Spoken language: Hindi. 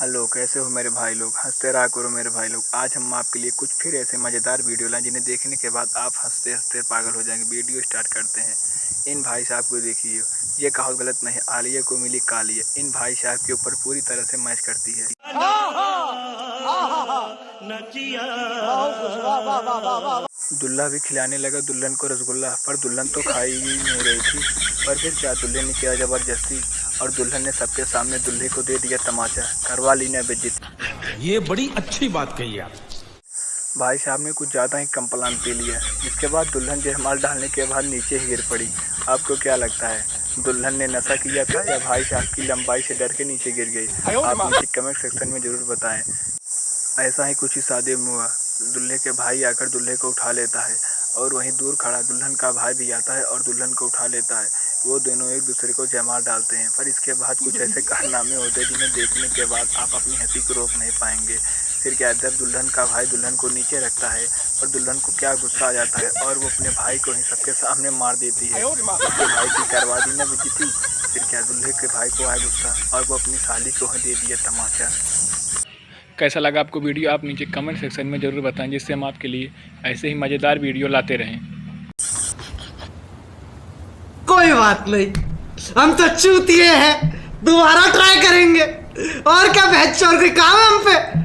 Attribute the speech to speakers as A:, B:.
A: हेलो, कैसे हो मेरे भाई लोग। हंसते रहा करो मेरे भाई लोग। आज हम आपके लिए कुछ फिर ऐसे मज़ेदार वीडियो लाए जिन्हें देखने के बाद आप हंसते हंसते पागल हो जाएंगे। वीडियो स्टार्ट करते हैं। इन भाई साहब को देखिए, ये कहावत गलत नहीं, आलिया को मिली कालिया इन भाई साहब के ऊपर पूरी तरह से मैच करती है। दुल्हा भी खिलाने लगा दुल्हन को रसगुल्ला, पर दुल्हन तो खा ही नहीं रही थी। पर फिर क्या, दुल्हे ने किया ज़बरदस्ती और दुल्हन ने सबके सामने दुल्हे को दे दिया तमाचा। करवा ली ना बेइज्जती।
B: ये बड़ी अच्छी बात कही आप।
A: भाई साहब ने कुछ ज़्यादा ही कम प्लान पी लिया, जिसके बाद दुल्हन जयमाल डालने के बाद नीचे ही गिर पड़ी। आपको क्या लगता है, दुल्हन ने नशा किया था या भाई साहब की लंबाई से डर के नीचे गिर गई? आप नीचे कमेंट सेक्शन में ज़रूर बताएं। ऐसा ही कुछ ही शादी में हुआ। दूल्हे के भाई आकर दूल्हे को उठा लेता है और वहीं दूर खड़ा दुल्हन का भाई भी आता है और दुल्हन को उठा लेता है। वो दोनों एक दूसरे को जयमाल डालते हैं, पर इसके बाद कुछ ऐसे कारनामे होते हैं जिन्हें देखने के बाद आप अपनी हंसी को रोक नहीं पाएंगे। फिर क्या, जब दुल्हन का भाई दुल्हन को नीचे रखता है और दुल्हन को क्या गुस्सा आ जाता है और वो अपने भाई को ही सबके सामने मार देती है। उसके भाई की करवा दी ना बेइज्जती। फिर क्या, दूल्हे के भाई को आया गुस्सा और वो अपनी साली को ही दे दिया तमाचा। कैसा लगा आपको वीडियो, आप नीचे कमेंट सेक्शन में ज़रूर बताएं, जिससे हम आपके लिए ऐसे ही मज़ेदार वीडियो लाते रहें।
C: कोई बात नहीं, हम तो चूतिए हैं, दोबारा ट्राई करेंगे। और क्या, बहन चोर कोई काम है हम पे।